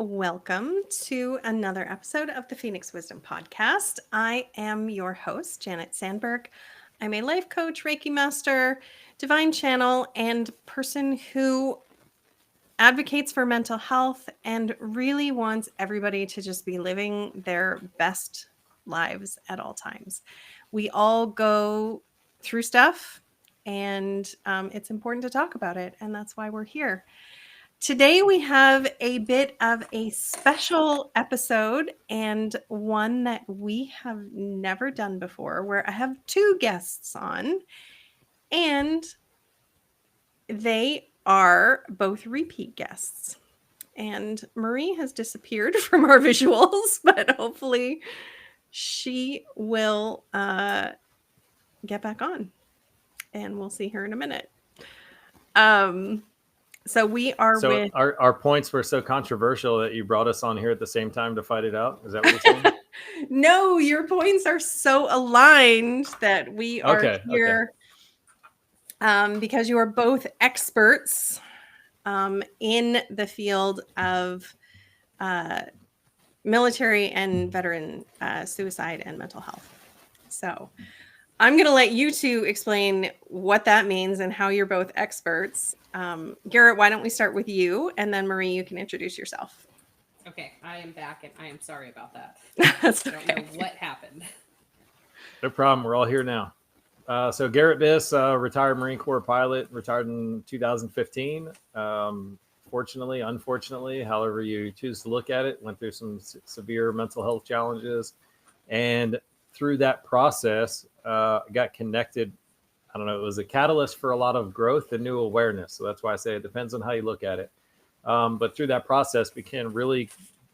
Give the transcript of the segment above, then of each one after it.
Welcome to another episode of the Phoenix Wisdom Podcast. I am your host, Janet Sandberg. I'm a life coach, Reiki master, divine channel, and person who advocates for mental health and really wants everybody to just be living their best lives at all times. We all go through stuff, and it's important to talk about it, and that's why we're here. Today, we have a bit of a special episode and one that we have never done before, where I have two guests on, and they are both repeat guests. And Marie has disappeared from our visuals, but hopefully she will get back on, and we'll see her in a minute. So we are So with. our points were so controversial that you brought us on here at the same time to fight it out. Is that what you're saying? No, your points are so aligned that we are Okay. here because you are both experts in the field of military and veteran suicide and mental health. So I'm going to let you two explain what that means and how you're both experts. Garrett, why don't we start with you, and then Marie, you can introduce yourself. Okay, I am back, and I am sorry about that. That's I don't know what happened. No problem. We're all here now. So Garret Biss, retired Marine Corps pilot, retired in 2015. Fortunately, unfortunately, however you choose to look at it, went through some severe mental health challenges. And through that process, got connected. I don't know, it was a catalyst for a lot of growth and new awareness. So that's why I say it depends on how you look at it. But through that process, began really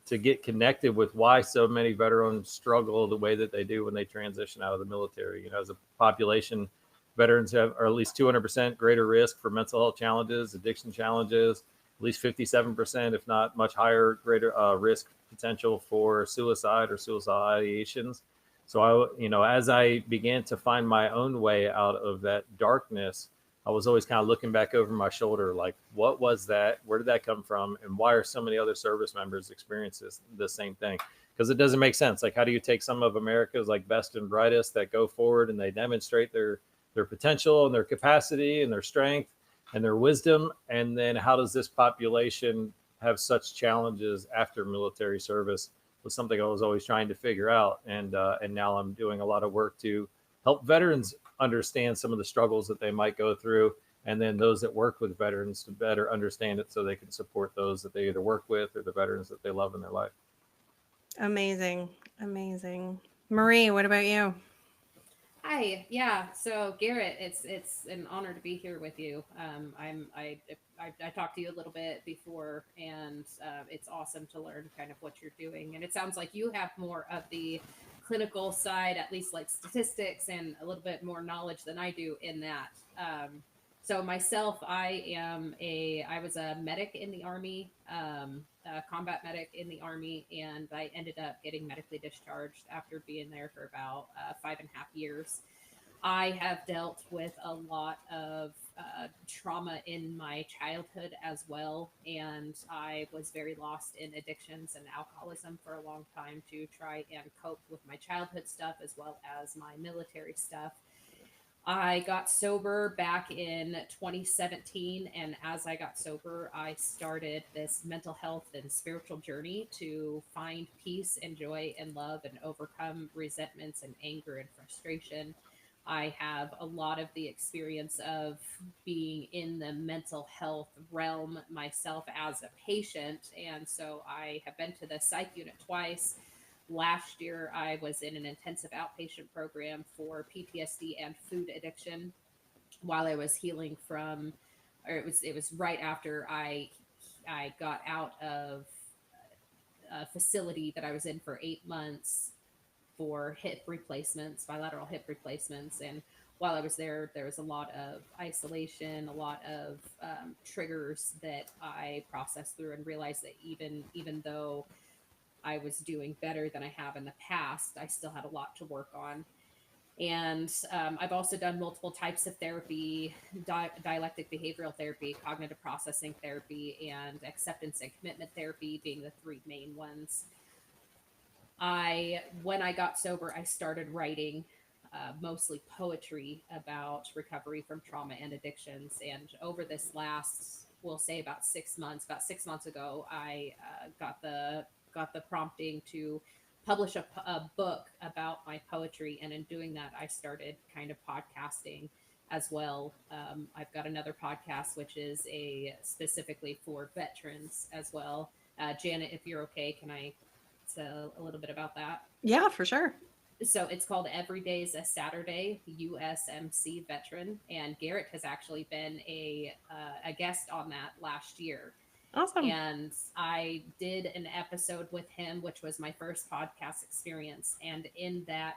to get connected with why so many veterans struggle the way that they do when they transition out of the military. You know, as a population, veterans are at least 200% greater risk for mental health challenges, addiction challenges, at least 57%, if not much higher, greater risk potential for suicide or suicidal ideations. So as I began to find my own way out of that darkness, I was always kind of looking back over my shoulder, like, what was that? Where did that come from? And why are so many other service members experiencing the same thing? Because it doesn't make sense. Like, how do you take some of America's like best and brightest that go forward and they demonstrate their potential and their capacity and their strength and their wisdom, and then how does this population have such challenges after military service? Was something I was always trying to figure out, and now I'm doing a lot of work to help veterans understand some of the struggles that they might go through, and then those that work with veterans to better understand it so they can support those that they either work with or the veterans that they love in their life. Amazing. Amazing. Marie, what about you? Hi, yeah. So Garrett, it's an honor to be here with you. I talked to you a little bit before, and it's awesome to learn kind of what you're doing. And it sounds like you have more of the clinical side, at least like statistics, and a little bit more knowledge than I do in that. So myself, I was a medic in the Army, a combat medic in the Army, and I ended up getting medically discharged after being there for about 5.5 years. I have dealt with a lot of trauma in my childhood as well, and I was very lost in addictions and alcoholism for a long time to try and cope with my childhood stuff as well as my military stuff. I got sober back in 2017, and as I got sober, I started this mental health and spiritual journey to find peace and joy and love and overcome resentments and anger and frustration. I have a lot of the experience of being in the mental health realm myself as a patient, and so I have been to the psych unit twice. Last year, I was in an intensive outpatient program for PTSD and food addiction while I was healing from, or it was right after I got out of a facility that I was in for 8 months for hip replacements, bilateral hip replacements, and while I was there, there was a lot of isolation, a lot of triggers that I processed through, and realized that even though I was doing better than I have in the past, I still had a lot to work on. And I've also done multiple types of therapy, dialectic behavioral therapy, cognitive processing therapy, and acceptance and commitment therapy being the three main ones. When I got sober, I started writing mostly poetry about recovery from trauma and addictions. And over this last, we'll say about 6 months, about 6 months ago, I got the prompting to publish a book about my poetry. And in doing that, I started kind of podcasting as well. I've got another podcast, which is specifically for veterans as well. Janet, if you're okay, can I say a little bit about that? Yeah, for sure. So it's called Every Day's a Saturday, USMC Veteran, and Garrett has actually been a guest on that last year. Awesome. And I did an episode with him, which was my first podcast experience. And in that,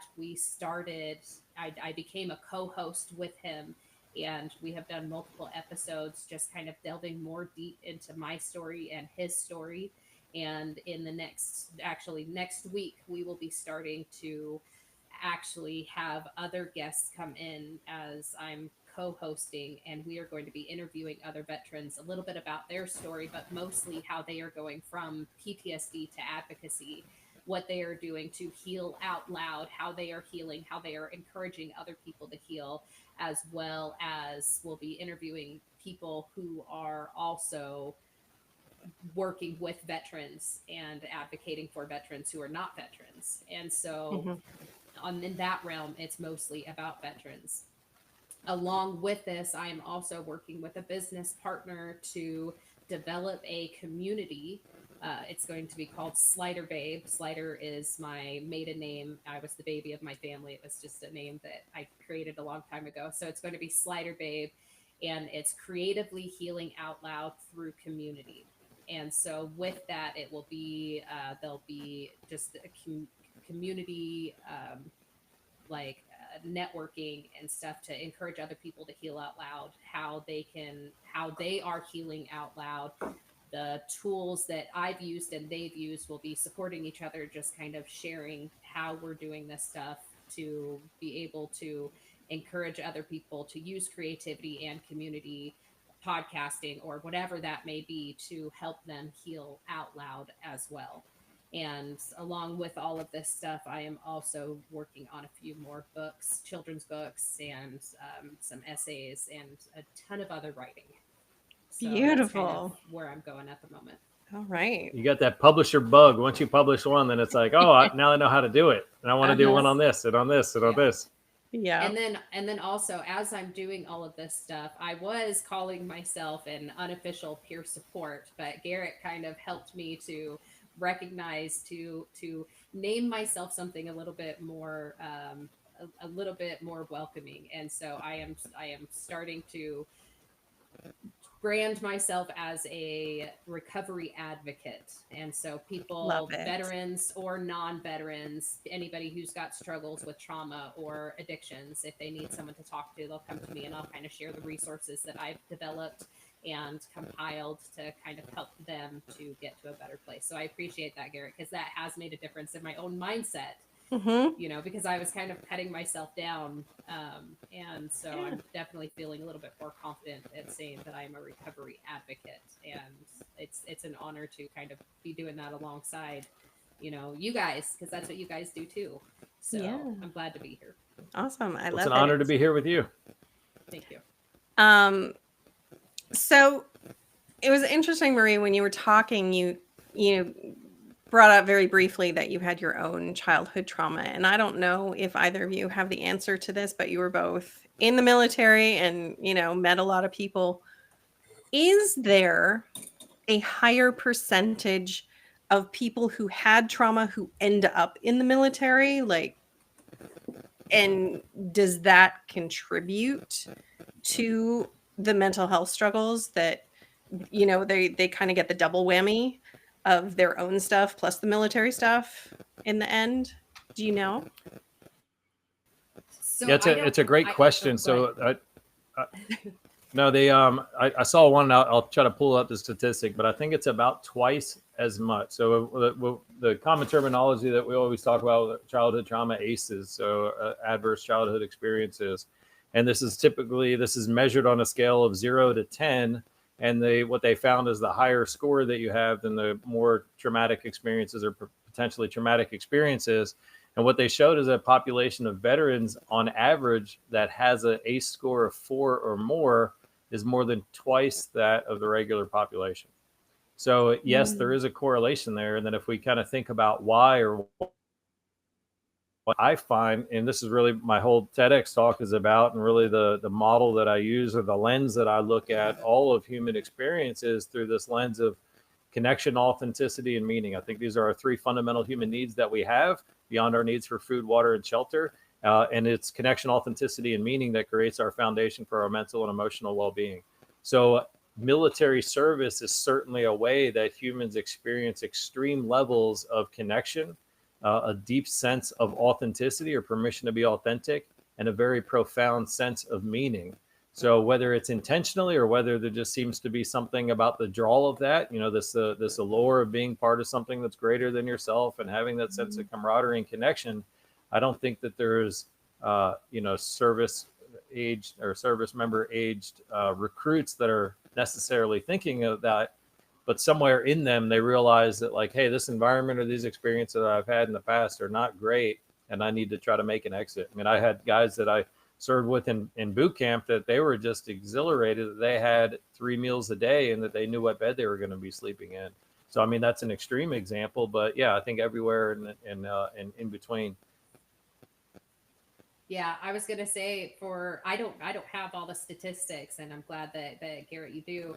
I became a co-host with him. And we have done multiple episodes, just kind of delving more deep into my story and his story. And in the next week, we will be starting to actually have other guests come in as I'm co-hosting, and we are going to be interviewing other veterans a little bit about their story, but mostly how they are going from PTSD to advocacy, what they are doing to heal out loud, how they are healing, how they are encouraging other people to heal, as well as we'll be interviewing people who are also working with veterans and advocating for veterans who are not veterans. And so in that realm, it's mostly about veterans. Along with this, I am also working with a business partner to develop a community. It's going to be called Slider Babe. Slider is my maiden name. I was the baby of my family. It was just a name that I created a long time ago. So it's going to be Slider Babe, and it's creatively healing out loud through community. And so with that, it will be, there'll be just a community, networking and stuff to encourage other people to heal out loud, how they are healing out loud. The tools that I've used and they've used will be supporting each other, just kind of sharing how we're doing this stuff to be able to encourage other people to use creativity and community, podcasting, or whatever that may be, to help them heal out loud as well. And along with all of this stuff, I am also working on a few more books, children's books, and some essays, and a ton of other writing. So Beautiful. That's kind of where I'm going at the moment. All right. You got that publisher bug. Once you publish one, then it's like, now I know how to do it, and I want to do one on this and on this and on this. Yeah. And then also, as I'm doing all of this stuff, I was calling myself an unofficial peer support, but Garrett kind of helped me to recognize, to name myself something a little bit more welcoming. And so I am starting to brand myself as a recovery advocate. And so people, veterans or non-veterans, anybody who's got struggles with trauma or addictions, if they need someone to talk to, they'll come to me, and I'll kind of share the resources that I've developed and compiled to kind of help them to get to a better place. So I appreciate that, Garrett, because that has made a difference in my own mindset. Because I was kind of cutting myself down. And so I'm definitely feeling a little bit more confident at saying that I'm a recovery advocate. And it's an honor to kind of be doing that alongside, you guys, because that's what you guys do too. So I'm glad to be here. Awesome. I love it. It's an honor to be here with you. Thank you. So it was interesting, Marie, when you were talking, you brought up very briefly that you had your own childhood trauma. And I don't know if either of you have the answer to this, but you were both in the military and, met a lot of people. Is there a higher percentage of people who had trauma who end up in the military? And does that contribute to the mental health struggles that, they kind of get the double whammy of their own stuff plus the military stuff in the end? Do you know? So it's a great question. So No, they I saw one. I'll try to pull up the statistic, but I think it's about twice as much. So the common terminology that we always talk about, childhood trauma, ACEs, so adverse childhood experiences, and this is measured on a scale of 0 to 10. And what they found is the higher score that you have, then the more traumatic experiences or potentially traumatic experiences. And what they showed is a population of veterans on average that has an ACE score of 4 or more is more than twice that of the regular population. So yes, there is a correlation there. And then if we kind of think about why, or what I find, and this is really my whole TEDx talk is about, and really the model that I use, or the lens that I look at all of human experiences through this lens of connection, authenticity, and meaning. I think these are our 3 fundamental human needs that we have beyond our needs for food, water, and shelter. And it's connection, authenticity, and meaning that creates our foundation for our mental and emotional well-being. So military service is certainly a way that humans experience extreme levels of connection, a deep sense of authenticity or permission to be authentic, and a very profound sense of meaning. So whether it's intentionally or whether there just seems to be something about the draw of that, this allure of being part of something that's greater than yourself and having that sense of camaraderie and connection, I don't think that there's, service aged or service member aged recruits that are necessarily thinking of that, but somewhere in them, they realize that like, hey, this environment or these experiences that I've had in the past are not great, and I need to try to make an exit. I mean, I had guys that I served with in boot camp that they were just exhilarated that they had 3 meals a day and that they knew what bed they were going to be sleeping in. So, I mean, that's an extreme example, but yeah, I think everywhere and in between. Yeah, I was gonna say I don't have all the statistics, and I'm glad that Garrett you do.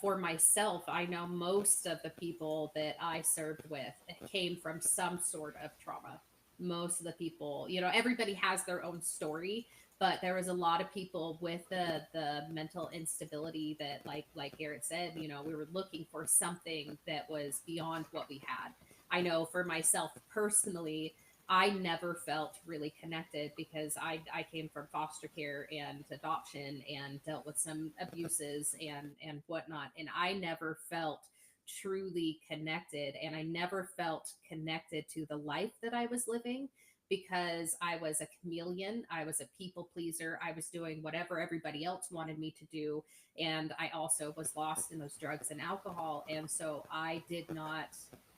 For myself, I know most of the people that I served with came from some sort of trauma. Most of the people, everybody has their own story, but there was a lot of people with the mental instability that, like Garrett said, we were looking for something that was beyond what we had. I know for myself personally, I never felt really connected because I came from foster care and adoption and dealt with some abuses and whatnot. And I never felt truly connected. And I never felt connected to the life that I was living because I was a chameleon. I was a people pleaser. I was doing whatever everybody else wanted me to do. And I also was lost in those drugs and alcohol. And so I did not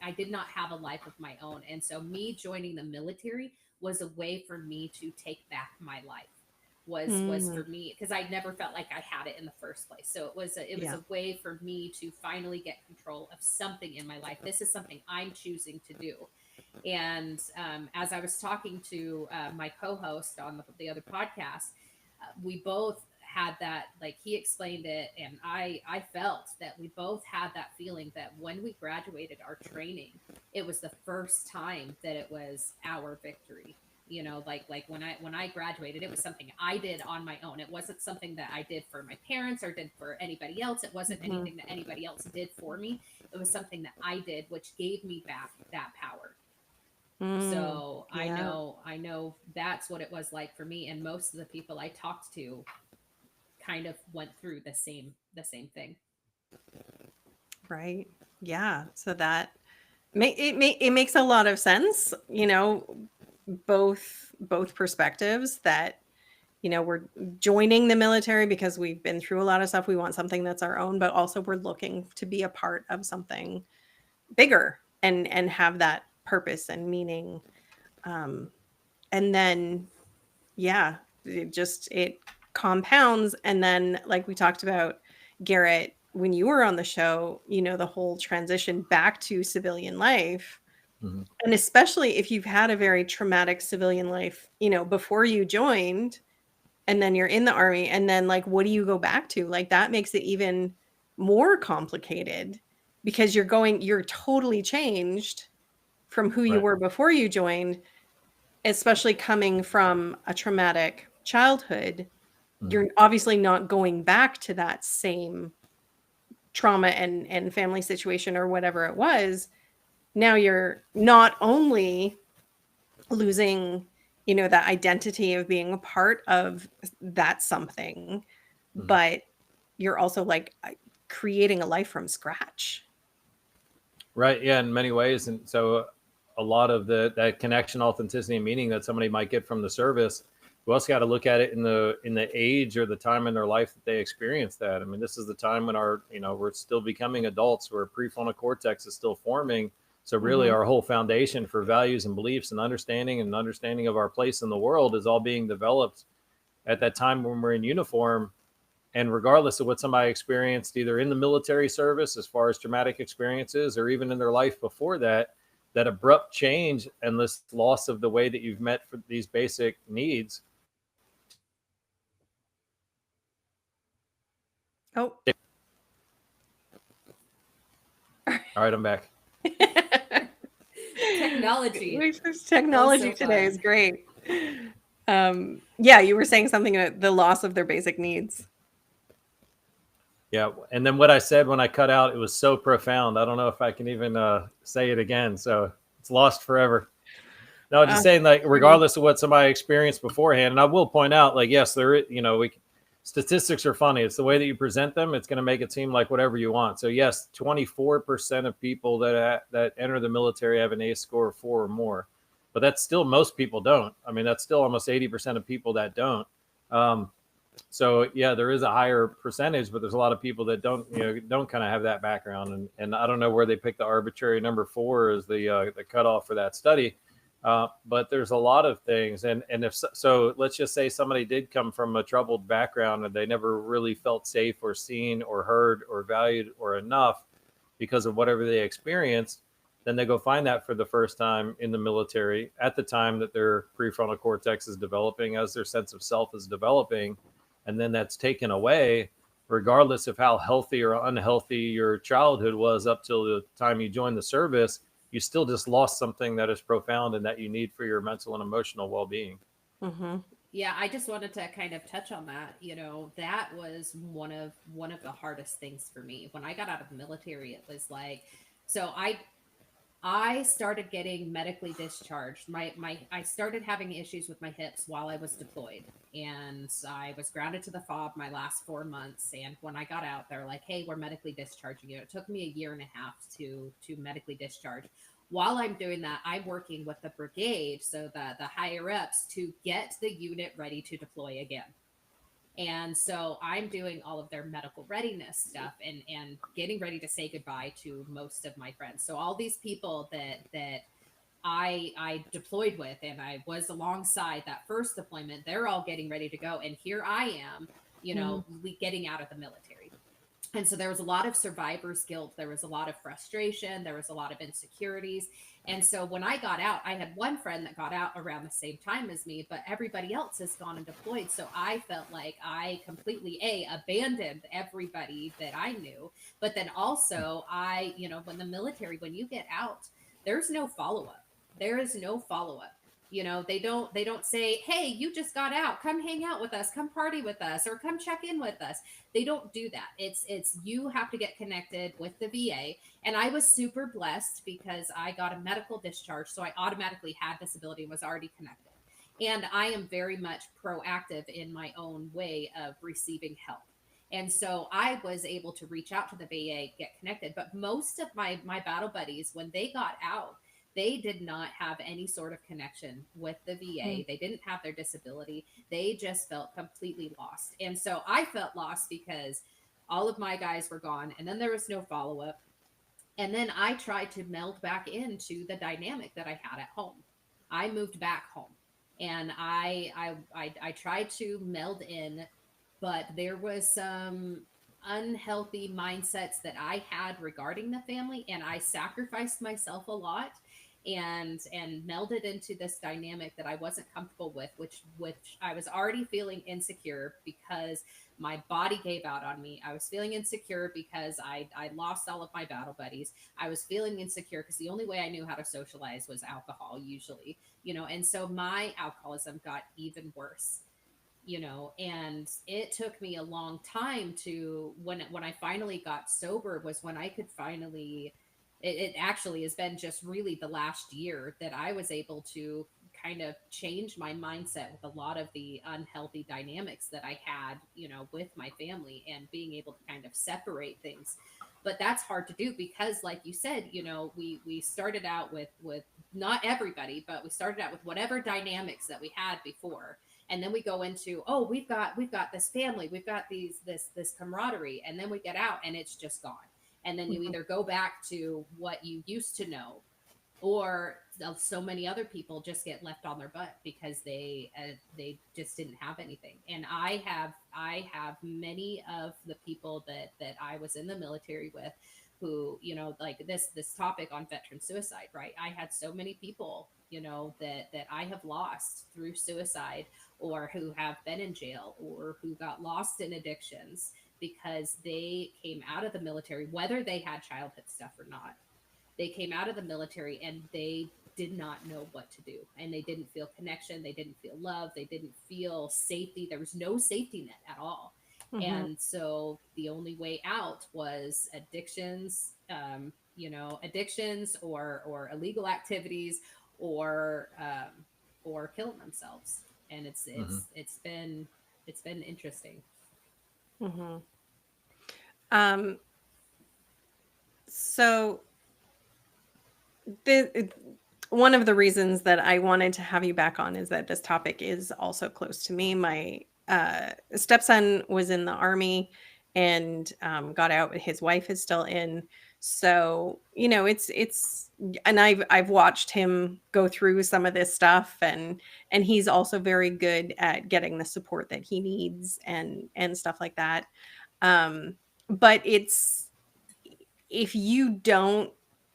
have a life of my own. And so me joining the military was a way for me to take back my life. Was for me, because I never felt like I had it in the first place. So it was a way for me to finally get control of something in my life. This is something I'm choosing to do. And as I was talking to my co-host on the other podcast, we both had that, like he explained it, and I felt that we both had that feeling that when we graduated our training, it was the first time that it was our victory. Like when I graduated, it was something I did on my own. It wasn't something that I did for my parents or did for anybody else. It wasn't anything that anybody else did for me. It was something that I did, which gave me back that power. So I know that's what it was like for me. And most of the people I talked to kind of went through the same thing. Right. Yeah. So that it makes a lot of sense, both perspectives that, we're joining the military because we've been through a lot of stuff. We want something that's our own, but also we're looking to be a part of something bigger and have that purpose and meaning. And then, yeah, it compounds. And then, like we talked about, Garrett, when you were on the show, the whole transition back to civilian life. Mm-hmm. And especially if you've had a very traumatic civilian life, before you joined, and then you're in the Army, and then like, what do you go back to? Like, that makes it even more complicated because you're totally changed from who you were before you joined, especially coming from a traumatic childhood. You're obviously not going back to that same trauma and family situation or whatever it was. Now you're not only losing, that identity of being a part of that something, but you're also like creating a life from scratch. Right. Yeah, in many ways. And so a lot of that connection, authenticity, and meaning that somebody might get from the service, we also got to look at it in the age or the time in their life that they experience that. I mean, this is the time when we're still becoming adults, where prefrontal cortex is still forming. So really our whole foundation for values and beliefs and understanding of our place in the world is all being developed at that time when we're in uniform. And regardless of what somebody experienced, either in the military service, as far as traumatic experiences, or even in their life before that, that abrupt change and this loss of the way that you've met for these basic needs. Oh. All right, I'm back. Technology. Technology today is great. Yeah, you were saying something about the loss of their basic needs. Yeah. And then what I said when I cut out, it was so profound. I don't know if I can even say it again. So it's lost forever. No, just saying, like, regardless of what somebody experienced beforehand. And I will point out, like, yes, statistics are funny. It's the way that you present them. It's going to make it seem like whatever you want. So yes, 24% of people that enter the military have an ACE score of 4 or more, but that's still, most people don't. I mean, that's still almost 80% of people that don't. So yeah, there is a higher percentage, but there's a lot of people that don't kind of have that background. And I don't know where they picked the arbitrary number 4 as the cutoff for that study. But there's a lot of things. And if so, let's just say somebody did come from a troubled background and they never really felt safe or seen or heard or valued or enough because of whatever they experienced, then they go find that for the first time in the military at the time that their prefrontal cortex is developing, as their sense of self is developing. And then that's taken away, regardless of how healthy or unhealthy your childhood was up till the time you joined the service. You still just lost something that is profound and that you need for your mental and emotional well-being. Mm-hmm. Yeah, I just wanted to kind of touch on that. That was one of the hardest things for me when I got out of the military. It was like, so I started getting medically discharged. I started having issues with my hips while I was deployed, and I was grounded to the FOB my last 4 months. And when I got out, they're like, "Hey, we're medically discharging you." It took me a year and a half to medically discharge. While I'm doing that, I'm working with the brigade, so the higher ups, to get the unit ready to deploy again. And so I'm doing all of their medical readiness stuff and getting ready to say goodbye to most of my friends. So all these people that I deployed with and I was alongside that first deployment, they're all getting ready to go. And here I am, getting out of the military. And so there was a lot of survivor's guilt. There was a lot of frustration. There was a lot of insecurities. And so when I got out, I had one friend that got out around the same time as me, but everybody else has gone and deployed. So I felt like I completely abandoned everybody that I knew. But then also when the military, when you get out, there's no follow-up. There is no follow-up. They don't say, "Hey, you just got out, come hang out with us, come party with us, or come check in with us." They don't do that. It's you have to get connected with the VA. And I was super blessed because I got a medical discharge, so I automatically had disability and was already connected. And I am very much proactive in my own way of receiving help. And so I was able to reach out to the VA, get connected. But most of my battle buddies, when they got out, they did not have any sort of connection with the VA. They didn't have their disability. They just felt completely lost. And so I felt lost because all of my guys were gone, and then there was no follow-up. And then I tried to meld back into the dynamic that I had at home. I moved back home, and I tried to meld in, but there was some unhealthy mindsets that I had regarding the family, and I sacrificed myself a lot and melded into this dynamic that I wasn't comfortable with, which I was already feeling insecure because my body gave out on me. I was feeling insecure because I lost all of my battle buddies. I was feeling insecure because the only way I knew how to socialize was alcohol, usually, and so my alcoholism got even worse. And it took me a long time to when I finally got sober was when I could finally, it actually has been just really the last year that I was able to kind of change my mindset with a lot of the unhealthy dynamics that I had, with my family, and being able to kind of separate things. But that's hard to do because, like you said, we started out with not everybody, but we started out with whatever dynamics that we had before. And then we go into, oh, we've got this family, we've got this camaraderie, and then we get out and it's just gone. And then you either go back to what you used to know, or so many other people just get left on their butt because they just didn't have anything. And I have many of the people that I was in the military with who, like this topic on veteran suicide, right? I had so many people, that I have lost through suicide, or who have been in jail, or who got lost in addictions because they came out of the military, whether they had childhood stuff or not. They came out of the military and they did not know what to do, and they didn't feel connection. They didn't feel love. They didn't feel safety. There was no safety net at all. And so the only way out was addictions, addictions or illegal activities, or killing themselves. And it's been interesting. So one of the reasons that I wanted to have you back on is that this topic is also close to me. My stepson was in the Army and got out. His wife is still in. So, it's and I've watched him go through some of this stuff, and he's also very good at getting the support that he needs and stuff like that. But if you don't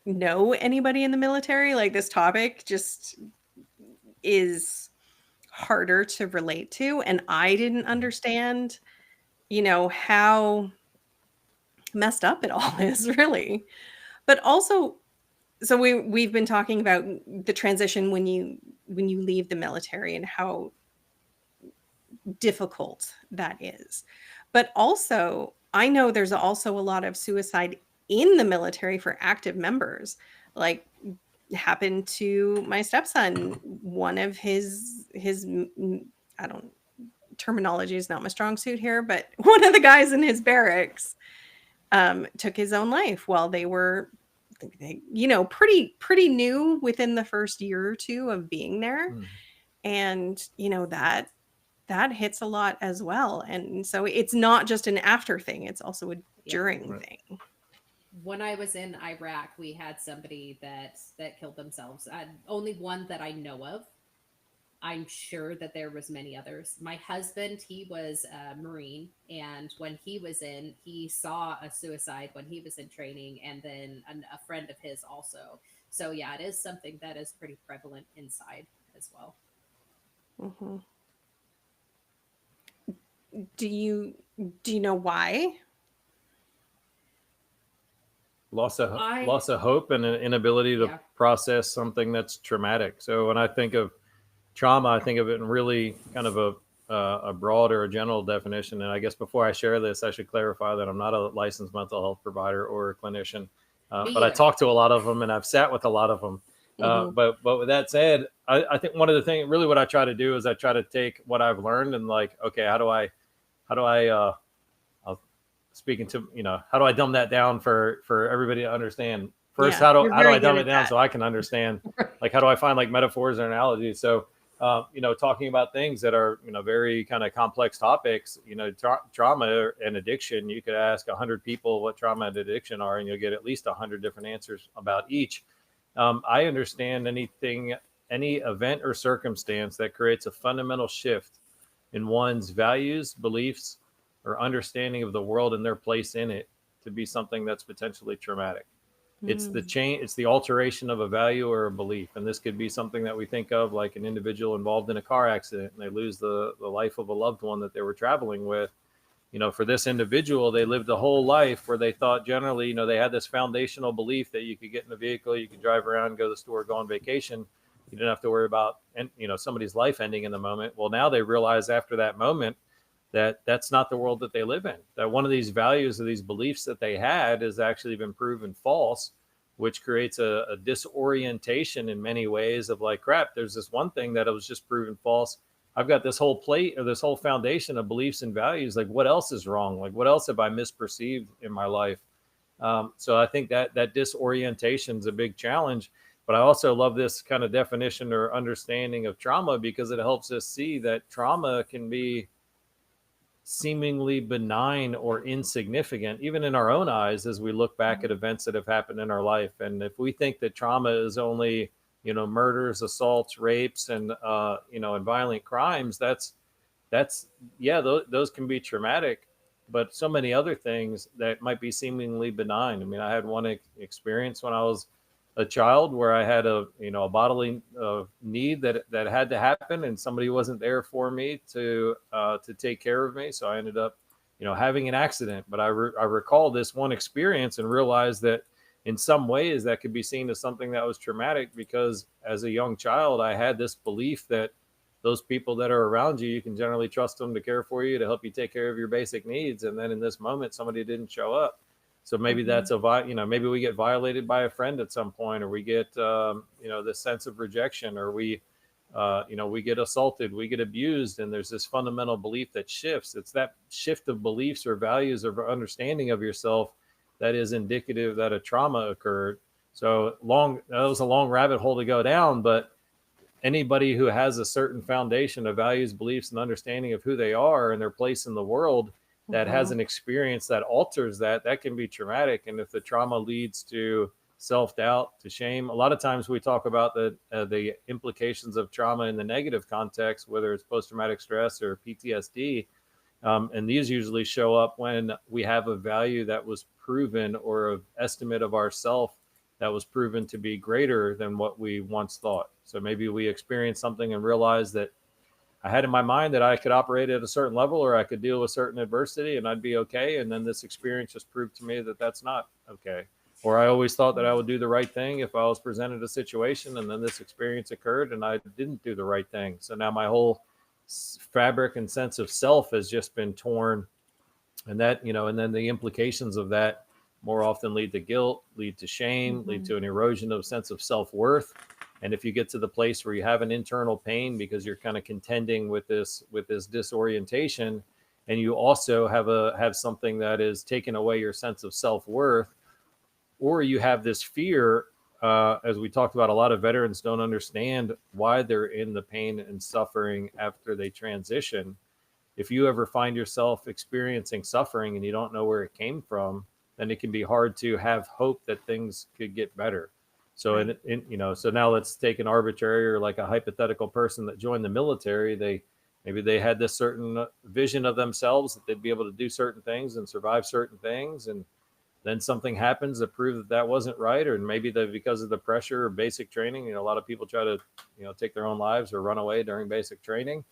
know anybody in the military, like, this topic just is harder to relate to. And I didn't understand, how messed up it all is, really. But also, so we've been talking about the transition when you leave the military and how difficult that is. But also, I know there's also a lot of suicide in the military for active members. Like, happened to my stepson. One of his I don't, terminology is not my strong suit here, but one of the guys in his barracks took his own life while they were pretty new within the first year or two of being there. And that hits a lot as well. And so it's not just an after thing, it's also a during thing. When I was in Iraq, we had somebody that killed themselves. Only one that I know of. I'm sure that there was many others. My husband, he was a Marine, and when he was in, he saw a suicide when he was in training, and then a friend of his also. So yeah, it is something that is pretty prevalent inside as well. Do you know why? Loss of hope and an inability to process something that's traumatic. So when I think of trauma, I think of it in really kind of a broad or a general definition. And I guess before I share this, I should clarify that I'm not a licensed mental health provider or a clinician, but I talk to a lot of them and I've sat with a lot of them. But with that said, I think one of the things, really what I try to do is I try to take what I've learned and, like, okay, how do I speaking to, how do I dumb that down for everybody to understand? First, how do I dumb it down so I can understand? Like, how do I find, like, metaphors or analogies? So, talking about things that are, very kind of complex topics, trauma and addiction, you could ask 100 people what trauma and addiction are, and you'll get at least 100 different answers about each. I understand any event or circumstance that creates a fundamental shift in one's values, beliefs, or understanding of the world and their place in it to be something that's potentially traumatic. It's the alteration of a value or a belief. And this could be something that we think of like an individual involved in a car accident and they lose the life of a loved one that they were traveling with. For this individual, they lived a whole life where they thought generally, they had this foundational belief that you could get in a vehicle, you could drive around, go to the store, go on vacation. You didn't have to worry about, somebody's life ending in the moment. Well, now they realize after that moment that that's not the world that they live in, that one of these values or these beliefs that they had has actually been proven false which creates a disorientation in many ways of like, crap, there's this one thing that was just proven false. I've got this whole plate or this whole foundation of beliefs and values. Like, what else is wrong? Like, what else have I misperceived in my life? So I think that disorientation is a big challenge. But I also love this kind of definition or understanding of trauma, because it helps us see that trauma can be seemingly benign or insignificant, even in our own eyes, as we look back at events that have happened in our life. And if we think that trauma is only, murders, assaults, rapes, and, and violent crimes, those can be traumatic, but so many other things that might be seemingly benign. I mean, I had one experience when I was a child where I had a bodily need that had to happen, and somebody wasn't there for me to take care of me. So I ended up, having an accident. But I recall this one experience and realized that in some ways that could be seen as something that was traumatic, because as a young child, I had this belief that those people that are around you, you can generally trust them to care for you, to help you take care of your basic needs. And then in this moment, somebody didn't show up. So maybe that's maybe we get violated by a friend at some point, or we get, this sense of rejection, or we get assaulted, we get abused. And there's this fundamental belief that shifts. It's that shift of beliefs or values or understanding of yourself that is indicative that a trauma occurred. So that was a long rabbit hole to go down, but anybody who has a certain foundation of values, beliefs, and understanding of who they are and their place in the world that has an experience that alters that can be traumatic. And if the trauma leads to self-doubt, to shame, a lot of times we talk about the implications of trauma in the negative context, whether it's post-traumatic stress or PTSD. And these usually show up when we have a value that was proven, or an estimate of ourself that was proven to be greater than what we once thought. So maybe we experienced something and realized that I had in my mind that I could operate at a certain level, or I could deal with certain adversity and I'd be okay. And then this experience just proved to me that that's not okay. Or I always thought that I would do the right thing if I was presented a situation, and then this experience occurred and I didn't do the right thing. So now my whole fabric and sense of self has just been torn. And that, and then the implications of that more often lead to guilt, lead to shame, lead to an erosion of sense of self-worth. And if you get to the place where you have an internal pain because you're kind of contending with this disorientation, and you also have something that is taking away your sense of self-worth, or you have this fear, as we talked about, a lot of veterans don't understand why they're in the pain and suffering after they transition. If you ever find yourself experiencing suffering and you don't know where it came from, then it can be hard to have hope that things could get better. So, right. So now let's take an arbitrary or like a hypothetical person that joined the military. Maybe they had this certain vision of themselves that they'd be able to do certain things and survive certain things. And then something happens to prove that wasn't right. Or maybe because of the pressure or basic training, a lot of people try to, take their own lives or run away during basic training.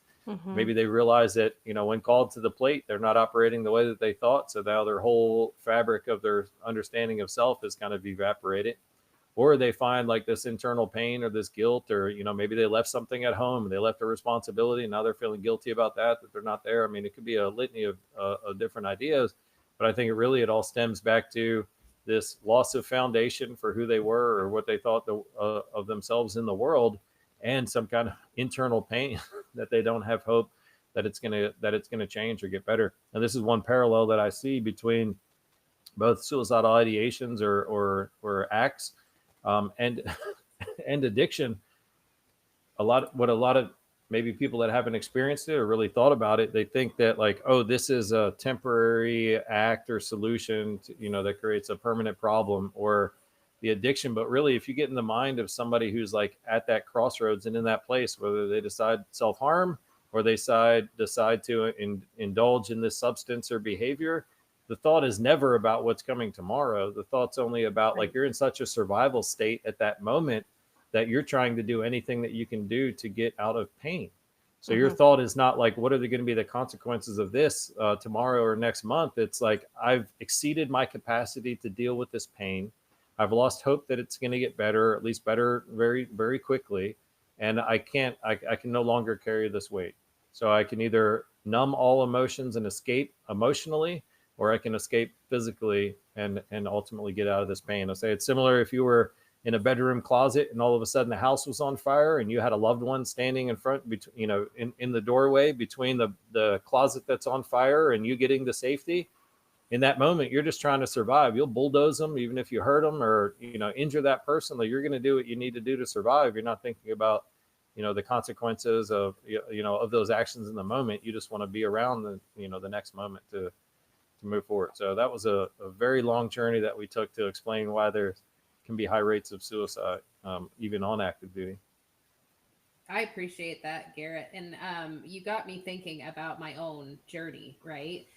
Maybe they realize that, when called to the plate, they're not operating the way that they thought. So now their whole fabric of their understanding of self is kind of evaporated. Or they find like this internal pain or this guilt, or, maybe they left something at home and they left a responsibility and now they're feeling guilty about that they're not there. I mean, it could be a litany of different ideas, but I think it all stems back to this loss of foundation for who they were or what they thought of themselves in the world, and some kind of internal pain that they don't have hope that it's gonna change or get better. And this is one parallel that I see between both suicidal ideations or acts and addiction. A lot of maybe people that haven't experienced it or really thought about it, they think that like, oh, this is a temporary act or solution to, that creates a permanent problem, or the addiction. But really, if you get in the mind of somebody who's like at that crossroads and in that place, whether they decide self-harm or they decide to indulge in this substance or behavior, the thought is never about what's coming tomorrow. The thought's only about like, you're in such a survival state at that moment that you're trying to do anything that you can do to get out of pain. So your thought is not like, what are going to be the consequences of this tomorrow or next month? It's like, I've exceeded my capacity to deal with this pain. I've lost hope that it's going to get better, at least better very, very quickly. And I can no longer carry this weight. So I can either numb all emotions and escape emotionally, or I can escape physically and ultimately get out of this pain. I say it's similar if you were in a bedroom closet and all of a sudden the house was on fire and you had a loved one standing in front, in the doorway between the closet that's on fire and you getting to safety. In that moment, you're just trying to survive. You'll bulldoze them, even if you hurt them or, injure that person. Like, you're going to do what you need to do to survive. You're not thinking about, the consequences of, of those actions in the moment. You just want to be around the next moment to move forward. So that was a very long journey that we took to explain why there can be high rates of suicide, even on active duty. I appreciate that, Garrett. And you got me thinking about my own journey, right?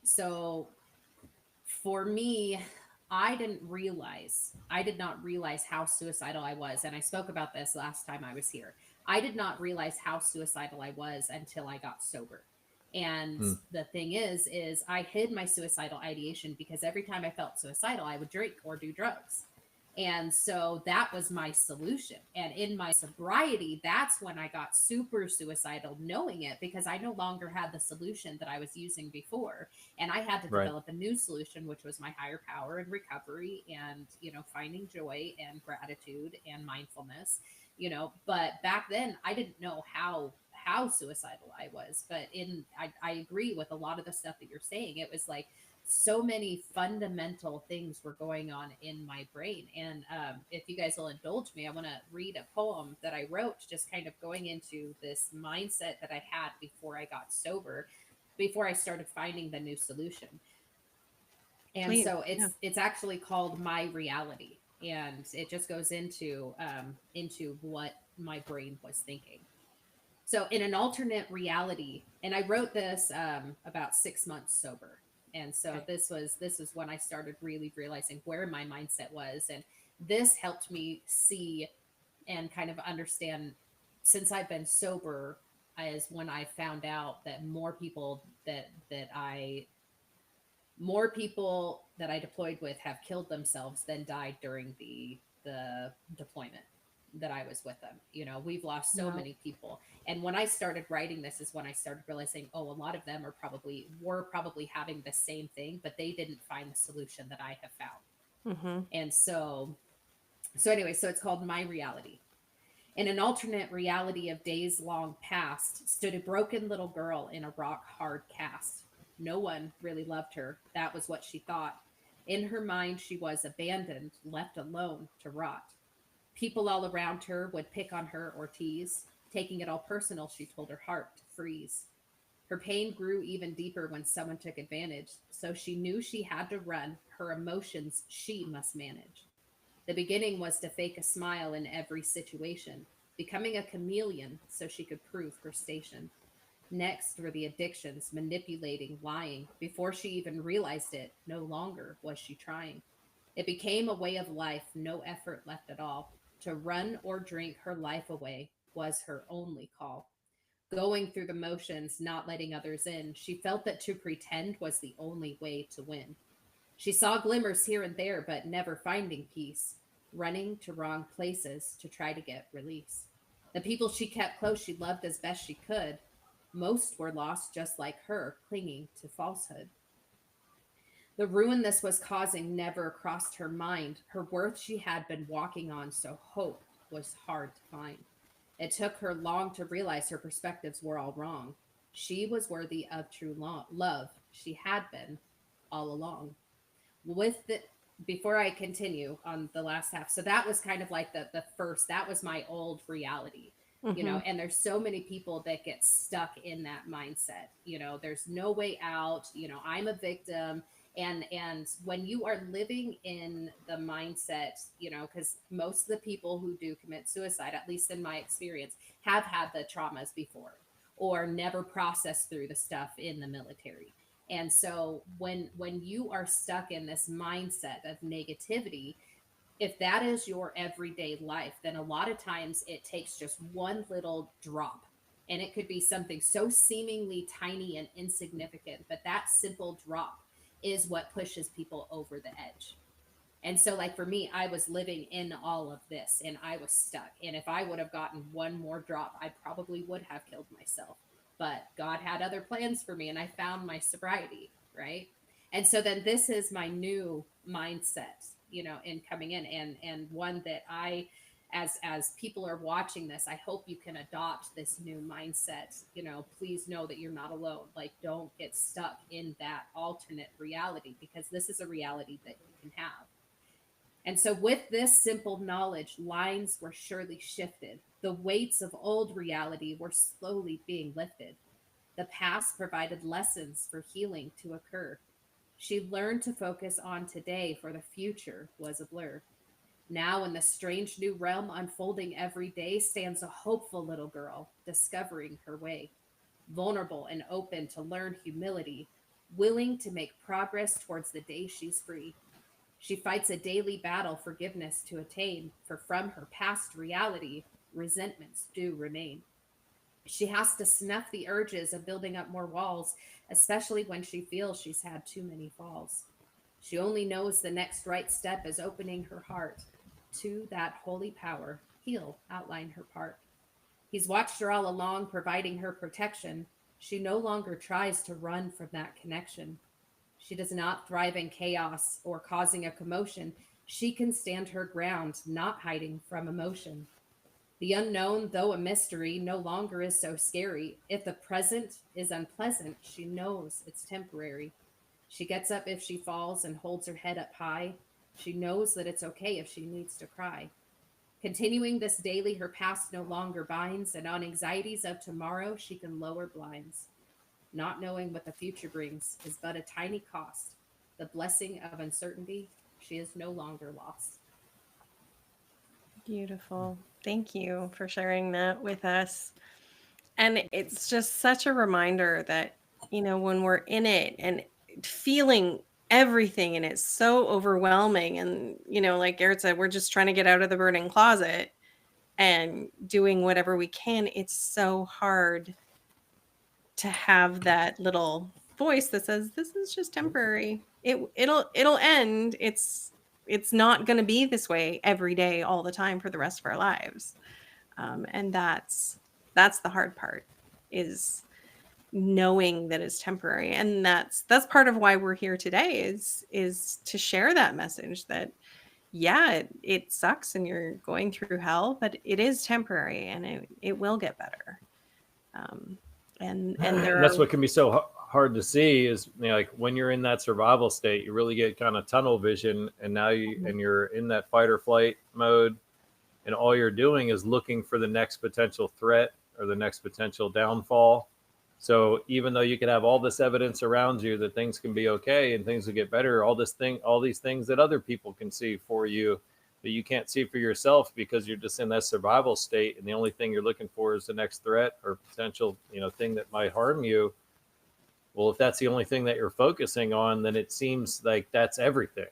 So for me, I did not realize how suicidal I was. And I spoke about this last time I was here. I did not realize how suicidal I was until I got sober. And the thing is I hid my suicidal ideation because every time I felt suicidal, I would drink or do drugs. And so that was my solution. And in my sobriety, that's when I got super suicidal knowing it, because I no longer had the solution that I was using before. And I had to develop a new solution, which was my higher power and recovery and, finding joy and gratitude and mindfulness, but back then I didn't know how suicidal I was. But I agree with a lot of the stuff that you're saying. It was like, so many fundamental things were going on in my brain. And if you guys will indulge me, I want to read a poem that I wrote, just kind of going into this mindset that I had before I got sober, before I started finding the new solution. And Please, so it's actually called My Reality. And it just goes into what my brain was thinking. So in an alternate reality, and I wrote this about 6 months sober. And so this was when I started really realizing where my mindset was. And this helped me see and kind of understand, since I've been sober, as when I found out that more people that I deployed with have killed themselves than died during the deployment that I was with them. We've lost so many people. And when I started writing this is when I started realizing, a lot of them were probably having the same thing, but they didn't find the solution that I have found. Mm-hmm. And so anyway, so it's called My Reality. In an alternate reality of days long past stood a broken little girl in a rock hard cast. No one really loved her. That was what she thought. In her mind, she was abandoned, left alone to rot. People all around her would pick on her or tease. Taking it all personal, she told her heart to freeze. Her pain grew even deeper when someone took advantage, so she knew she had to run. Her emotions she must manage. The beginning was to fake a smile in every situation, becoming a chameleon so she could prove her station. Next were the addictions, manipulating, lying. Before she even realized it, no longer was she trying. It became a way of life, no effort left at all. To run or drink her life away was her only call. Going through the motions, not letting others in, she felt that to pretend was the only way to win. She saw glimmers here and there, but never finding peace, running to wrong places to try to get release. The people she kept close she loved as best she could. Most were lost just like her, clinging to falsehood. The ruin this was causing never crossed her mind. Her worth she had been walking on, so hope was hard to find. It took her long to realize her perspectives were all wrong. She was worthy of true love. She had been all along. With the Before I continue on the last half, so that was kind of like the first. That was my old reality. Mm-hmm. And there's so many people that get stuck in that mindset. There's no way out. I'm a victim. And when you are living in the mindset, because most of the people who do commit suicide, at least in my experience, have had the traumas before or never processed through the stuff in the military. And so when you are stuck in this mindset of negativity, if that is your everyday life, then a lot of times it takes just one little drop. And it could be something so seemingly tiny and insignificant, but that simple drop is what pushes people over the edge. And so, like for me, I was living in all of this and I was stuck. And if I would have gotten one more drop, I probably would have killed myself. But God had other plans for me and I found my sobriety. right? And so then this is my new mindset, in coming in, and one that I, as people are watching this, I hope you can adopt this new mindset. Please know that you're not alone. Like, don't get stuck in that alternate reality, because this is a reality that you can have. And so, with this simple knowledge, lines were surely shifted. The weights of old reality were slowly being lifted. The past provided lessons for healing to occur. She learned to focus on today, for the future was a blur. Now, in the strange new realm unfolding every day, stands a hopeful little girl, discovering her way, vulnerable and open to learn humility, willing to make progress towards the day she's free. She fights a daily battle, forgiveness to attain, for from her past reality, resentments do remain. She has to snuff the urges of building up more walls, especially when she feels she's had too many falls. She only knows the next right step is opening her heart to that holy power. He'll outline her part. He's watched her all along, providing her protection. She no longer tries to run from that connection. She does not thrive in chaos or causing a commotion. She can stand her ground, not hiding from emotion. The unknown, though a mystery, no longer is so scary. If the present is unpleasant, she knows it's temporary. She gets up if she falls and holds her head up high. She knows that it's okay if she needs to cry. Continuing this daily, her past no longer binds, and on anxieties of tomorrow, she can lower blinds. Not knowing what the future brings is but a tiny cost. The blessing of uncertainty, she is no longer lost. Beautiful. Thank you for sharing that with us. And it's just such a reminder that, when we're in it and feeling everything and it's so overwhelming, and, like Garrett said, we're just trying to get out of the burning closet and doing whatever we can. It's so hard to have that little voice that says, this is just temporary. It'll end. It's not going to be this way every day, all the time, for the rest of our lives. And that's the hard part, is knowing that it's temporary. And that's part of why we're here today, is to share that message that, yeah, it sucks and you're going through hell, but it is temporary, and it will get better. And there That's are, what can be so hard to see is, like when you're in that survival state, you really get kind of tunnel vision, and now you're in that fight or flight mode, and all you're doing is looking for the next potential threat or the next potential downfall. So even though you could have all this evidence around you that things can be okay and things will get better, all these things that other people can see for you that you can't see for yourself, because you're just in that survival state, and the only thing you're looking for is the next threat or potential, thing that might harm you. Well, if that's the only thing that you're focusing on, then it seems like that's everything.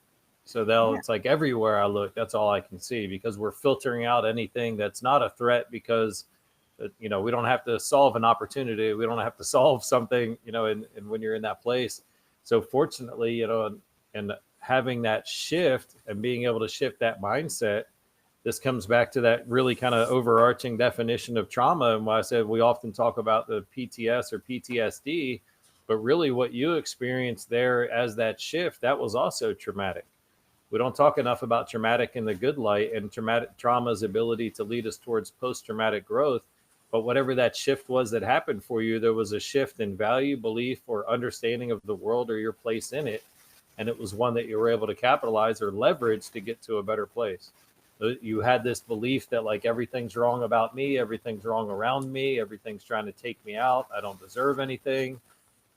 So it's like everywhere I look, that's all I can see, because we're filtering out anything that's not a threat, because we don't have to solve an opportunity. We don't have to solve something, and when you're in that place. So fortunately, and having that shift and being able to shift that mindset, this comes back to that really kind of overarching definition of trauma. And why I said we often talk about the PTS or PTSD, but really what you experienced there as that shift, that was also traumatic. We don't talk enough about traumatic in the good light, and trauma's ability to lead us towards post-traumatic growth. But whatever that shift was that happened for you, there was a shift in value, belief, or understanding of the world or your place in it. And it was one that you were able to capitalize or leverage to get to a better place. You had this belief that, like, everything's wrong about me, everything's wrong around me, everything's trying to take me out, I don't deserve anything.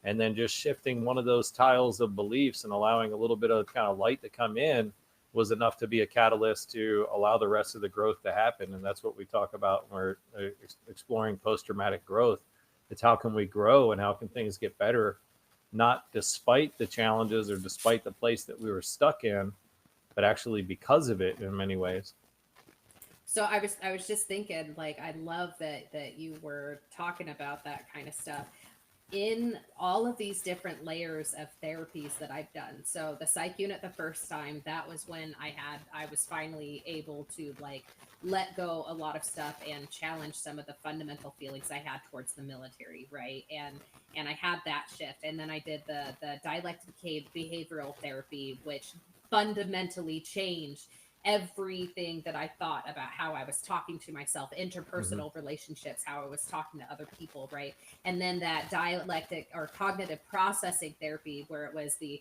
And then just shifting one of those tiles of beliefs and allowing a little bit of kind of light to come in was enough to be a catalyst to allow the rest of the growth to happen. And that's what we talk about when we're exploring post-traumatic growth. It's how can we grow and how can things get better, not despite the challenges or despite the place that we were stuck in, but actually because of it in many ways. So I was just thinking, like, I love that you were talking about that kind of stuff. in all of these different layers of therapies that I've done. So the psych unit the first time, that was when I was finally able to like let go a lot of stuff and challenge some of the fundamental feelings I had towards the military, right? And I had that shift. And then I did the dialectic behavioral therapy, which fundamentally changed everything that I thought about how I was talking to myself, interpersonal relationships, how I was talking to other people, right? And then that dialectic or cognitive processing therapy, where it was the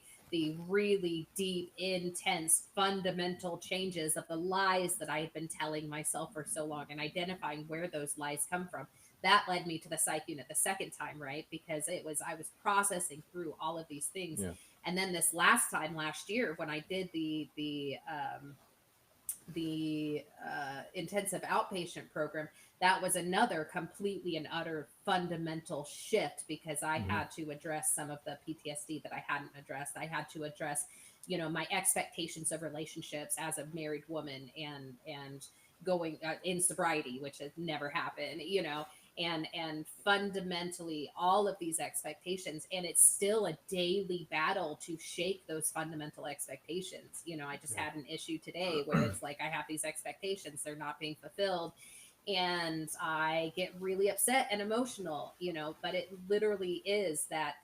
really deep, intense, fundamental changes of the lies that I had been telling myself for so long and identifying where those lies come from. That led me to the psych unit the second time, right? Because I was processing through all of these things. Yeah. And then this last time last year when I did the intensive outpatient program, that was another completely and utter fundamental shift because I had to address some of the PTSD that I hadn't addressed. I had to address, my expectations of relationships as a married woman and going in sobriety, which has never happened, and fundamentally all of these expectations. And it's still a daily battle to shake those fundamental expectations. I just had an issue today where it's like I have these expectations, they're not being fulfilled, and I get really upset and emotional, but it literally is that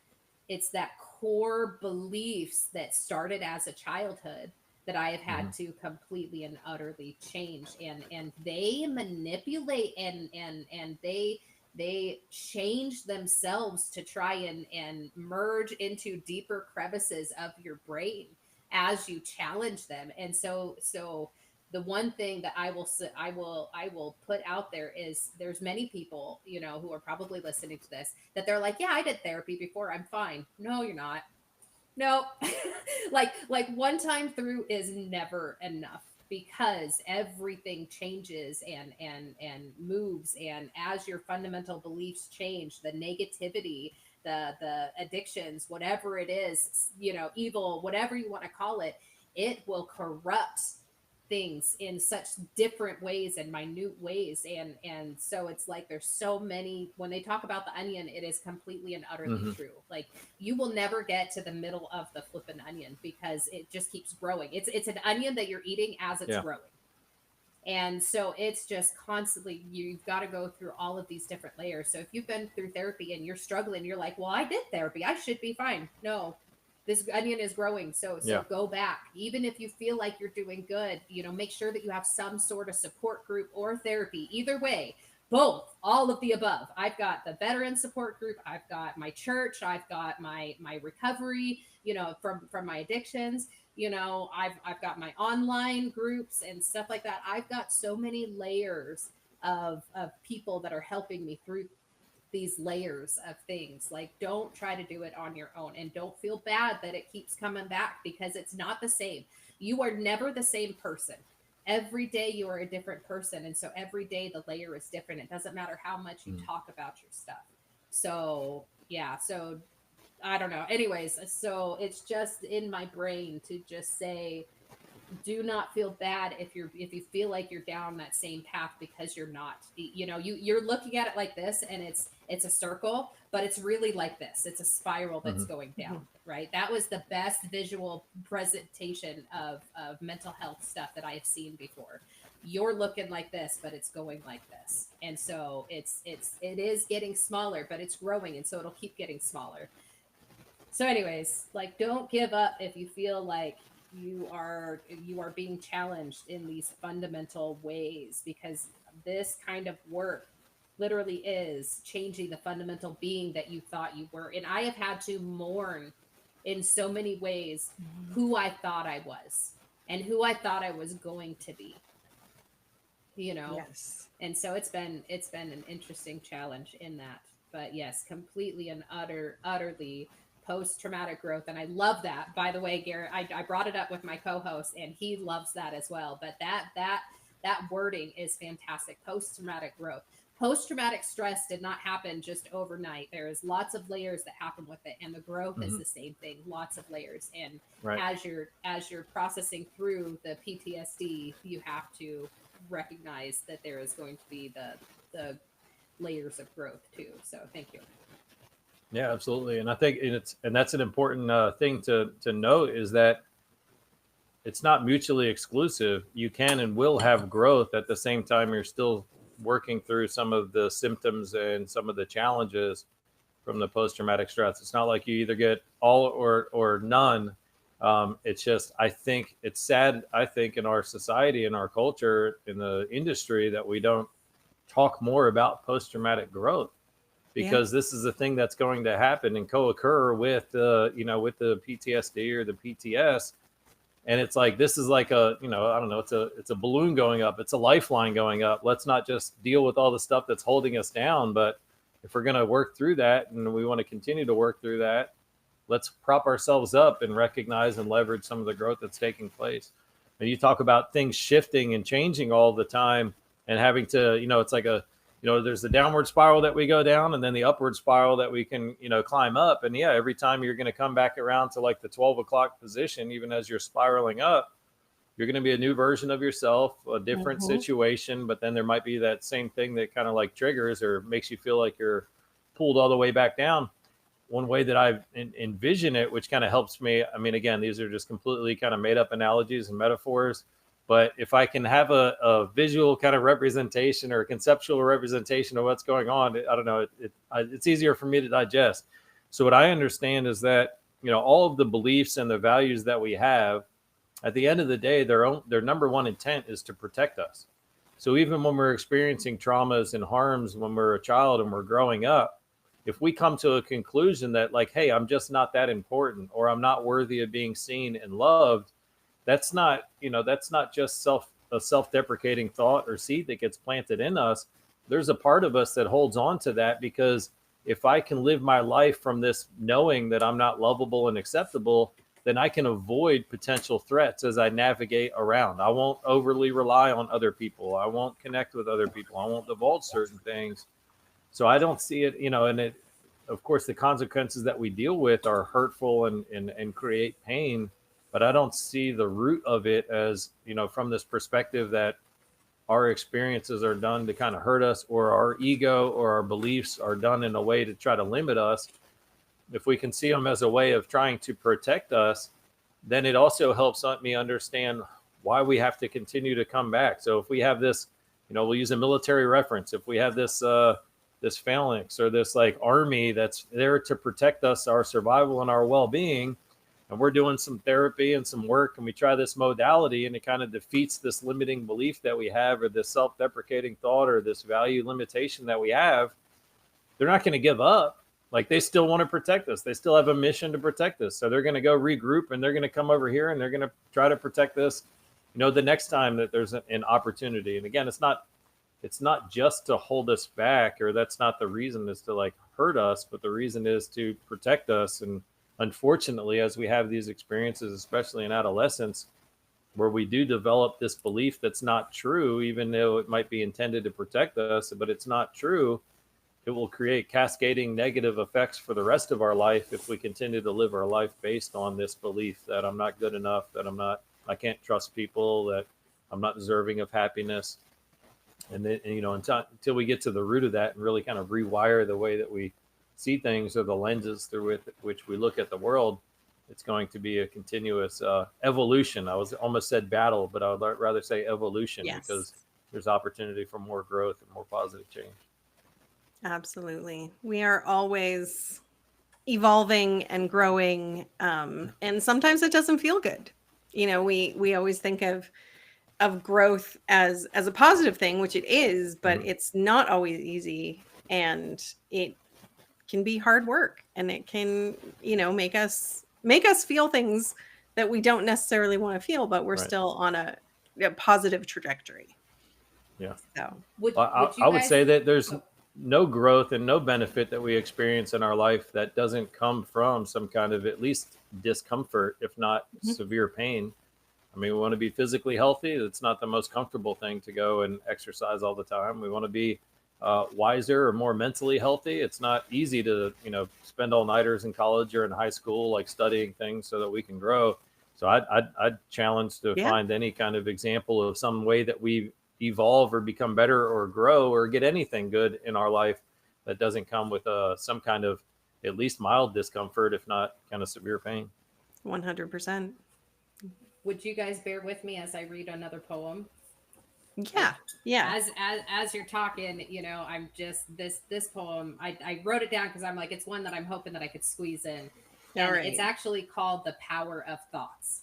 it's that core beliefs that started as a childhood that I have had to completely and utterly change, and they manipulate and they change themselves to try and merge into deeper crevices of your brain as you challenge them. And so the one thing that I will put out there is there's many people, who are probably listening to this, that they're like, yeah, I did therapy before, I'm fine. No, you're not. No. like one time through is never enough, because everything changes and moves, and as your fundamental beliefs change, the negativity, the addictions, whatever it is, evil, whatever you want to call it, it will corrupt things in such different ways and minute ways. And so it's like there's so many, when they talk about the onion, it is completely and utterly true. Like, you will never get to the middle of the flippin' onion because it just keeps growing. It's an onion that you're eating as it's growing. And so it's just constantly, you've got to go through all of these different layers. So if you've been through therapy and you're struggling, you're like, well, I did therapy, I should be fine. No, this onion is growing. So go back. Even if you feel like you're doing good, make sure that you have some sort of support group or therapy. Either way, both, all of the above. I've got the veteran support group. I've got my church. I've got my recovery, from my addictions. I've got my online groups and stuff like that. I've got so many layers of people that are helping me through these layers of things. Like, don't try to do it on your own, and don't feel bad that it keeps coming back, because it's not the same. You are never the same person. Every day you are a different person, and so every day the layer is different. It doesn't matter how much you talk about your stuff. So I don't know. Anyways, so it's just in my brain to just say, do not feel bad if you feel like you're down that same path, because you're not. You're looking at it like this, and it's a circle, but it's really like this. It's a spiral that's going down, right? That was the best visual presentation of mental health stuff that I have seen before. You're looking like this, but it's going like this. And so it is getting smaller, but it's growing, and so it'll keep getting smaller. So anyways, like, don't give up if you feel like you are being challenged in these fundamental ways, because this kind of work literally is changing the fundamental being that you thought you were. And I have had to mourn in so many ways who I thought I was and who I thought I was going to be, Yes. And so it's been an interesting challenge in that. But yes, completely and utterly post-traumatic growth. And I love that, by the way, Garrett. I brought it up with my co-host, and he loves that as well. But that wording is fantastic. Post-traumatic growth. Post-traumatic stress did not happen just overnight. There is lots of layers that happen with it, and the growth is the same thing. Lots of layers. And as you're processing through the PTSD, you have to recognize that there is going to be the layers of growth too. So thank you. Yeah, absolutely. And I think that's an important thing to note is that it's not mutually exclusive. You can and will have growth at the same time you're still working through some of the symptoms and some of the challenges from the post-traumatic stress. It's not like you either get all or none. It's just, I think it's sad, I think, in our society, in our culture, in the industry, that we don't talk more about post-traumatic growth, Yeah. because this is a thing that's going to happen and co-occur with with the PTSD or the PTS. And it's like, this is like a, I don't know, it's a balloon going up, it's a lifeline going up. Let's not just deal with all the stuff that's holding us down, but if we're going to work through that and we want to continue to work through that, let's prop ourselves up and recognize and leverage some of the growth that's taking place. And you talk about things shifting and changing all the time and having to, it's like there's the downward spiral that we go down and then the upward spiral that we can, climb up. And yeah, every time you're going to come back around to like the 12 o'clock position, even as you're spiraling up, you're going to be a new version of yourself, a different situation, but then there might be that same thing that kind of like triggers or makes you feel like you're pulled all the way back down. One way that I envision it, which kind of helps me, I mean, again, these are just completely kind of made up analogies and metaphors, but if I can have a visual kind of representation or a conceptual representation of what's going on, I don't know, it's easier for me to digest. So what I understand is that, all of the beliefs and the values that we have, at the end of the day, their number one intent is to protect us. So even when we're experiencing traumas and harms when we're a child and we're growing up, if we come to a conclusion that like, hey, I'm just not that important, or I'm not worthy of being seen and loved, that's not just a self-deprecating thought or seed that gets planted in us. There's a part of us that holds on to that, because if I can live my life from this knowing that I'm not lovable and acceptable, then I can avoid potential threats as I navigate around. I won't overly rely on other people. I won't connect with other people. I won't divulge certain things. So I don't see it, and it, of course, the consequences that we deal with are hurtful and create pain, but I don't see the root of it as, from this perspective that our experiences are done to kind of hurt us, or our ego or our beliefs are done in a way to try to limit us. If we can see them as a way of trying to protect us, then it also helps me understand why we have to continue to come back. So if we have this, we'll use a military reference. If we have this phalanx or this like army that's there to protect us, our survival and our well-being, and we're doing some therapy and some work, and we try this modality and it kind of defeats this limiting belief that we have, or this self-deprecating thought, or this value limitation that we have, they're not going to give up. Like, they still want to protect us. They still have a mission to protect us. So they're going to go regroup and they're going to come over here and they're going to try to protect this, the next time that there's an opportunity. And again, it's not just to hold us back, or that's not the reason, is to like hurt us, but the reason is to protect us. And unfortunately, as we have these experiences, especially in adolescence, where we do develop this belief that's not true, even though it might be intended to protect us, but it's not true, it will create cascading negative effects for the rest of our life if we continue to live our life based on this belief that I'm not good enough, that I can't trust people, that I'm not deserving of happiness. And then, until we get to the root of that and really kind of rewire the way that we see things, or the lenses through which we look at the world, it's going to be a continuous evolution. I was almost said battle, but I would rather say evolution, Yes. because there's opportunity for more growth and more positive change. Absolutely. We are always evolving and growing. And sometimes it doesn't feel good. We always think of growth as a positive thing, which it is, but it's not always easy, and it can be hard work, and it can, make us feel things that we don't necessarily want to feel, but we're still on a positive trajectory. Yeah. So I would say that there's no growth and no benefit that we experience in our life that doesn't come from some kind of at least discomfort, if not severe pain. I mean, we want to be physically healthy. It's not the most comfortable thing to go and exercise all the time. We want to be wiser or more mentally healthy. It's not easy to, spend all-nighters in college or in high school, like studying things so that we can grow. So I'd challenge to find any kind of example of some way that we evolve or become better or grow or get anything good in our life that doesn't come with some kind of at least mild discomfort, if not kind of severe pain. 100%. Would you guys bear with me as I read another poem? Yeah. Yeah. As you're talking, I'm just this poem. I wrote it down because I'm like, it's one that I'm hoping that I could squeeze in, All and right. it's actually called "The Power of Thoughts."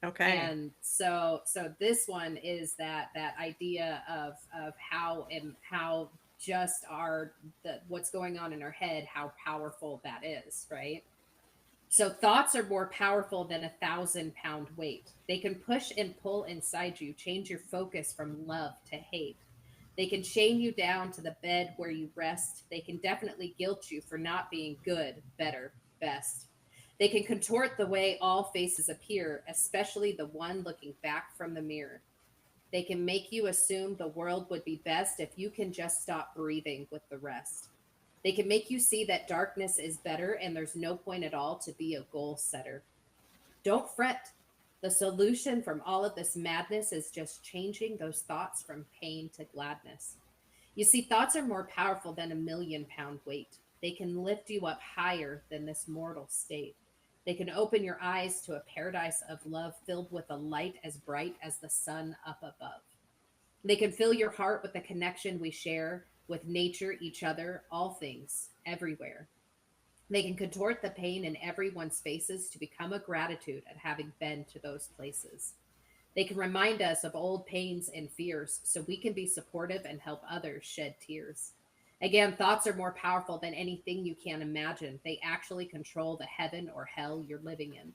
Okay. And so this one is that idea of how just what's going on in our head, how powerful that is, right? So thoughts are more powerful than 1,000-pound weight. They can push and pull inside you, change your focus from love to hate. They can chain you down to the bed where you rest. They can definitely guilt you for not being good, better, best. They can contort the way all faces appear, especially the one looking back from the mirror. They can make you assume the world would be best if you can just stop breathing with the rest. They can make you see that darkness is better and there's no point at all to be a goal setter. Don't fret. The solution from all of this madness is just changing those thoughts from pain to gladness. You see, thoughts are more powerful than 1,000,000-pound weight. They can lift you up higher than this mortal state. They can open your eyes to a paradise of love filled with a light as bright as the sun up above. They can fill your heart with the connection we share with nature, each other, all things, everywhere. They can contort the pain in everyone's faces to become a gratitude at having been to those places. They can remind us of old pains and fears so we can be supportive and help others shed tears. Again, thoughts are more powerful than anything you can imagine. They actually control the heaven or hell you're living in.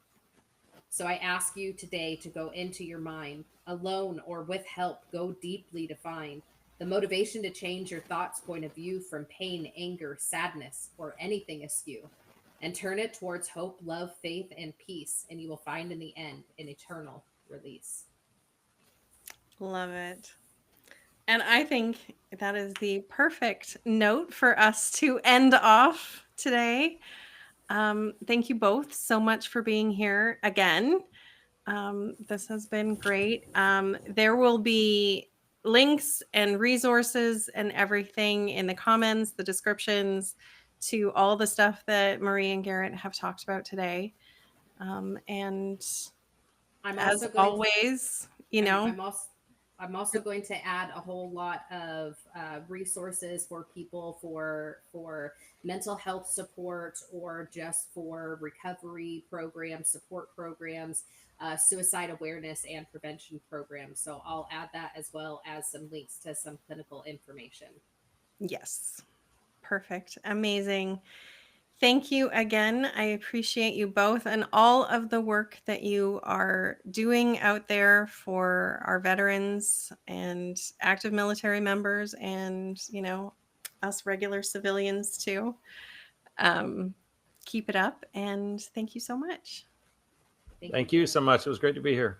So I ask you today to go into your mind, alone or with help, go deeply to find the motivation to change your thoughts point of view from pain, anger, sadness, or anything askew, and turn it towards hope, love, faith, and peace, and you will find in the end an eternal release. Love it. And I think that is the perfect note for us to end off today. Thank you both so much for being here again. This has been great. There will be links and resources and everything in the comments, the descriptions to all the stuff that Marie and Garrett have talked about today. And I'm as also going always, I'm also going to add a whole lot of resources for people for mental health support or just for recovery programs, support programs, suicide awareness and prevention programs. So I'll add that as well as some links to some clinical information. yes, perfect, amazing. Thank you again. I appreciate you both and all of the work that you are doing out there for our veterans and active military members and, us regular civilians too. Keep it up and thank you so much. Thank you so much. It was great to be here.